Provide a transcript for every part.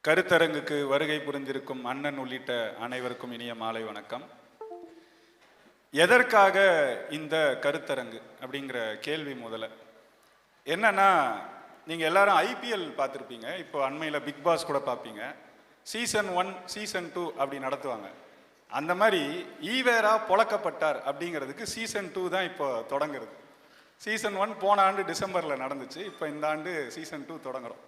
கருத்தரங்குக்கு வருகை புரிந்திருக்கும் அண்ணன் உள்ளிட்ட அனைவருக்கும் இனிய மாலை வணக்கம். எதற்காக இந்த கருத்தரங்கு அப்படிங்கிற கேள்வி முதல்ல என்னன்னா, நீங்க எல்லாரும் ஐபிஎல் பார்த்துருப்பீங்க. இப்போ அண்மையில் பிக் பாஸ் கூட பார்ப்பீங்க. சீசன் 1 சீசன் 2 அப்படி நடத்துவாங்க. அந்த மாதிரி ஈவேரா பொழக்கப்பட்டார் அப்படிங்கிறதுக்கு சீசன் 2 தான் இப்போ தொடங்குறது. சீசன் 1 போன ஆண்டு டிசம்பரில் நடந்துச்சு. இப்போ இந்த ஆண்டு சீசன் 2 தொடங்குறோம்.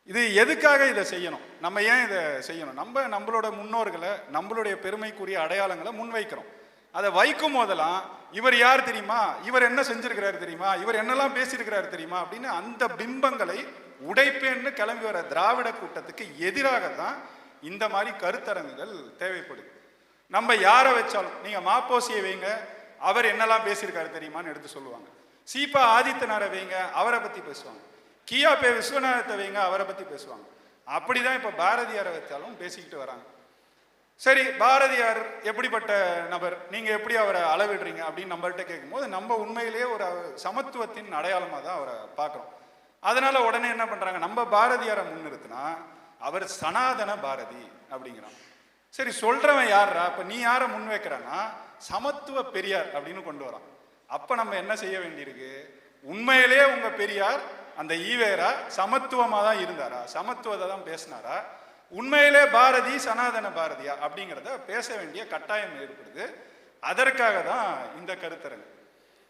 இது எதுக்காக இதை செய்யணும்? நம்ம ஏன் இதை செய்யணும்? நம்மளோட முன்னோர்களை, நம்மளுடைய பெருமைக்குரிய அடையாளங்களை முன்வைக்கிறோம். அதை வைக்கும் போதெல்லாம் இவர் யார் தெரியுமா, இவர் என்ன செஞ்சிருக்கிறாரு தெரியுமா, இவர் என்னெல்லாம் பேசியிருக்கிறாரு தெரியுமா அப்படின்னு அந்த பிம்பங்களை உடைப்பேன்னு கிளம்பி வர திராவிட கூட்டத்துக்கு எதிராக தான் இந்த மாதிரி கருத்தரங்குகள் தேவைப்படுது. நம்ம யாரை வச்சாலும், நீங்க மாப்போசியை வைங்க, அவர் என்னெல்லாம் பேசியிருக்காரு தெரியுமான்னு எடுத்து சொல்லுவாங்க. சீபா ஆதித்தனாரை வைங்க, அவரை பத்தி பேசுவாங்க. கியா பே விஸ்வநாதத்தை வைங்க, அவரை பத்தி பேசுவாங்க. அப்படிதான் இப்ப பாரதியாரை வச்சாலும் பேசிக்கிட்டு வராங்க. சரி, பாரதியார் எப்படிப்பட்ட நபர், நீங்க எப்படி அவரை அளவிடுறீங்க அப்படின்னு நம்மள்கிட்ட கேட்கும்போது நம்ம உண்மையிலேயே ஒரு சமத்துவத்தின் அடையாளமா தான் அவரை பார்க்கிறோம். அதனால உடனே என்ன பண்றாங்க, நம்ம பாரதியாரை முன்னிறுத்தினா அவர் சனாதன பாரதி அப்படிங்கிறான். சரி, சொல்றவன் யாரா? அப்ப நீ யாரை முன் வைக்கிறான்னா சமத்துவ பெரியார் அப்படின்னு கொண்டு வரான். அப்ப நம்ம என்ன செய்ய வேண்டியிருக்கு? உண்மையிலேயே உங்க பெரியார் அந்த ஈவேரா சமத்துவமா தான் இருந்தாரா, சமத்துவத்தை தான் பேசினாரா, உண்மையிலே பாரதி சனாதன பாரதியா அப்படிங்கிறத பேச வேண்டிய கட்டாயம் ஏற்படுது. அதற்காக தான் இந்த கருத்தரங்கு.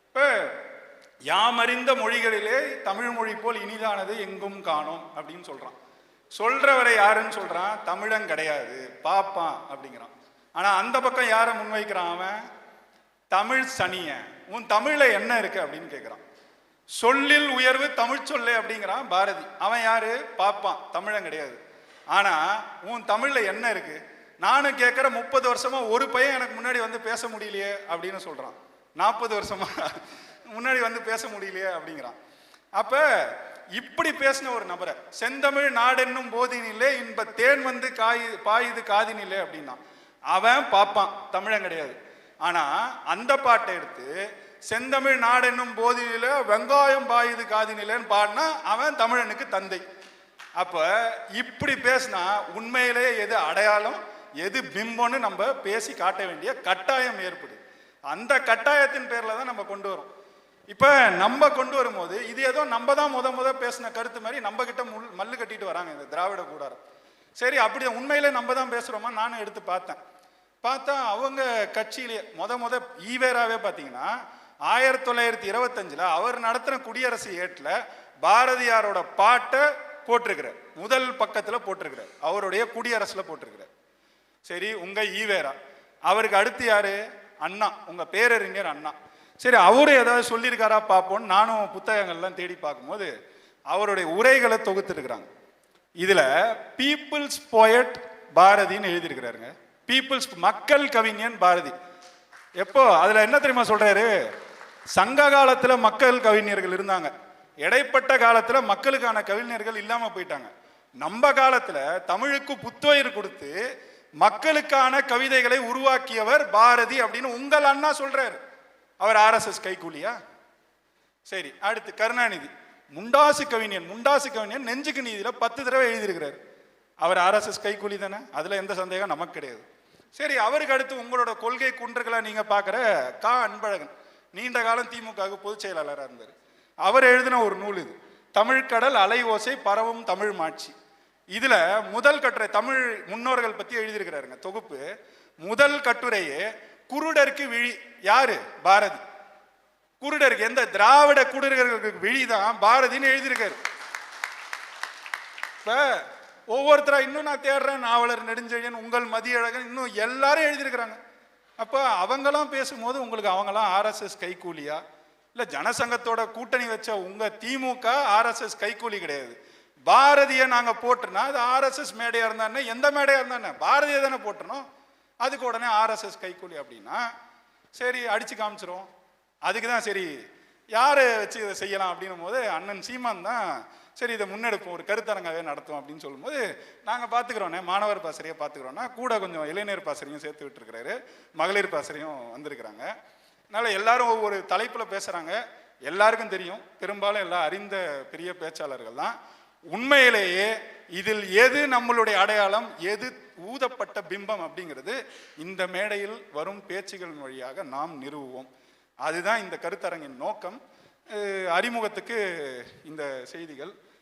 இப்ப யாமறிந்த மொழிகளிலே தமிழ் மொழி போல் இனிதானது எங்கும் காணோம் அப்படின்னு சொல்றான். சொல்றவரை யாருன்னு சொல்றான்? தமிழன் கிடையாது, பாப்பான் அப்படிங்கிறான். ஆனா அந்த பக்கம் யாரை முன்வைக்கிறான்? அவன் தமிழ் சனிய, உன் தமிழ்ல என்ன இருக்கு அப்படின்னு கேட்கிறான். சொல்லில் உயர்வு தமிழ் சொல்லே அப்படிங்கிறான் பாரதி. அவன் யாரு? பாப்பான், தமிழன் கிடையாது. ஆனா உன் தமிழ்ல என்ன இருக்கு? நானும் கேட்கிற 30 வருஷமா ஒரு பையன் எனக்கு முன்னாடி வந்து பேச முடியலையே அப்படின்னு சொல்றான். 40 வருஷமா முன்னாடி வந்து பேச முடியலையே அப்படிங்கிறான். அப்ப இப்படி பேசின ஒரு நபரை செந்தமிழ் நாடென்னும் போதினிலே இன்ப தேன் வந்து பாயுது காதினிலே அப்படின்னா அவன் பாப்பான், தமிழன் கிடையாது. ஆனா அந்த பாட்டை எடுத்து செந்தமிழ் நாடென்னும் போதினில வெங்காயம் பாயுது காதினிலேன்னு பாடினா அவன் தமிழனுக்கு தந்தை. அப்ப இப்படி பேசினா உண்மையிலே எது அடையாளம், எது பிம்பம்னு நம்ம பேசி காட்ட வேண்டிய கட்டாயம் ஏற்படுது. அந்த கட்டாயத்தின் பேர்ல தான் நம்ம கொண்டு வரோம். இப்ப நம்ம கொண்டு வரும்போது இது ஏதோ நம்ம தான் முத பேசின கருத்து மாதிரி நம்ம கிட்ட மல்லு கட்டிட்டு வராங்க இந்த திராவிட கூடாரம். சரி, அப்படி உண்மையிலே நம்ம தான் பேசுறோமா? நானும் எடுத்து பார்த்தா அவங்க கட்சியிலேயே முத ஈவேராவே பார்த்தீங்கன்னா 1925 அவர் நடத்தின குடியரசு ஏட்டில் பாரதியாரோட பாட்டை போட்டிருக்கிறார். முதல் பக்கத்துல போட்டிருக்கிறார், அவருடைய குடியரசுல போட்டிருக்கிறார். சரி, உங்க ஈவேரா, அவருக்கு அடுத்து யாரு? அண்ணா, உங்க பேரறிஞர் அண்ணா. சரி, அவரு ஏதாவது சொல்லியிருக்காரா பார்ப்போம்னு நானும் புத்தகங்கள்லாம் தேடி பார்க்கும்போது அவருடைய உரைகளை தொகுத்துருக்கிறாங்க. இதுல பீப்புள்ஸ் போயட் பாரதின்னு எழுதியிருக்கிறாருங்க. பீப்புள்ஸ், மக்கள் கவிஞன் பாரதி. எப்போ அதுல என்ன தெரியுமா சொல்றாரு? சங்க காலத்துல மக்கள் கவிஞர்கள் இருந்தாங்க, இடைப்பட்ட காலத்துல மக்களுக்கான கவிஞர்கள் இல்லாம போயிட்டாங்க. நம்ம காலத்துல தமிழுக்கு புத்துயிர் கொடுத்து மக்களுக்கான கவிதைகளை உருவாக்கியவர் பாரதி அப்படின்னு உங்கள் அண்ணா சொல்றாரு. அவர் RSS கைக்கூலியா? சரி, அடுத்து கருணாநிதி, முண்டாசு கவிஞன் நெஞ்சுக்கு நீதியில 10 தடவை எழுதியிருக்கிறார். அவர் RSS கைக்கூலி தானே, அதுல எந்த சந்தேகம் நமக்கு கிடையாது. சரி, அவருக்கு அடுத்து உங்களோட கொள்கை குன்றுகளை நீங்க பாக்குற அன்பழகன், நீண்ட காலம் திமுக பொதுச் செயலாளராக இருந்தார். அவர் எழுதின ஒரு நூல் இது, தமிழ்கடல் அலை ஓசை பரவும் தமிழ் மாட்சி. இதுல முதல் கட்டுரை தமிழ் முன்னோர்கள் பத்தி எழுதியிருக்கிறாருங்க தொகுப்பு. முதல் கட்டுரையே குருடருக்கு விழி. யாரு? பாரதி. குருடருக்கு, எந்த திராவிட குருடர்களுக்கு விழிதான் பாரதின்னு எழுதியிருக்காரு. இப்ப ஒவ்வொருத்தரா இன்னும் நான் தேடுறேன், நாவலர் நெடுஞ்செழியன், உங்கள் மதியழகன், இன்னும் எல்லாரும் எழுதியிருக்கிறாங்க. அப்ப அவங்கெல்லாம் பேசும்போது உங்களுக்கு அவங்கெல்லாம் RSS கைக்கூலியா? இல்ல ஜனசங்கத்தோட கூட்டணி வச்ச உங்க திமுக RSS கைக்கூலி கிடையாது. பாரதியை நாங்க போட்டுனா அது RSS மேடையா இருந்தானே, எந்த மேடையா இருந்தானே பாரதியை தானே போட்டணும். அதுக்கு உடனே RSS கைக்கூலி அப்படின்னா சரி அடிச்சு காமிச்சிரும். அதுக்கு தான் சரி யாரை வச்சு இதை செய்யலாம் அப்படின்னும் போது அண்ணன் சீமான் தான் சரி இதை முன்னெடுப்போம், ஒரு கருத்தரங்காவே நடத்தும் அப்படின்னு சொல்லும்போது நாங்கள் பார்த்துக்கிறோன்னே, மாணவர் பாசறையை பார்த்துக்கிறோன்னா கூட கொஞ்சம் இளைஞர் பாசறையும் சேர்த்து விட்டுருக்கிறாரு, மகளிர் பாசறையும் வந்திருக்கிறாங்க. அதனால் எல்லாரும் ஒவ்வொரு தலைப்பில் பேசுகிறாங்க. எல்லாருக்கும் தெரியும், பெரும்பாலும் எல்லாம் அறிந்த பெரிய பேச்சாளர்கள் தான். உண்மையிலேயே இதில் எது நம்மளுடைய அடையாளம், எது ஊதப்பட்ட பிம்பம் அப்படிங்கிறது இந்த மேடையில் வரும் பேச்சுகளின் வழியாக நாம் நிறுவுவோம். அதுதான் இந்த கருத்தரங்கின் நோக்கம். அறிமுகத்துக்கு இந்த செய்திகள்.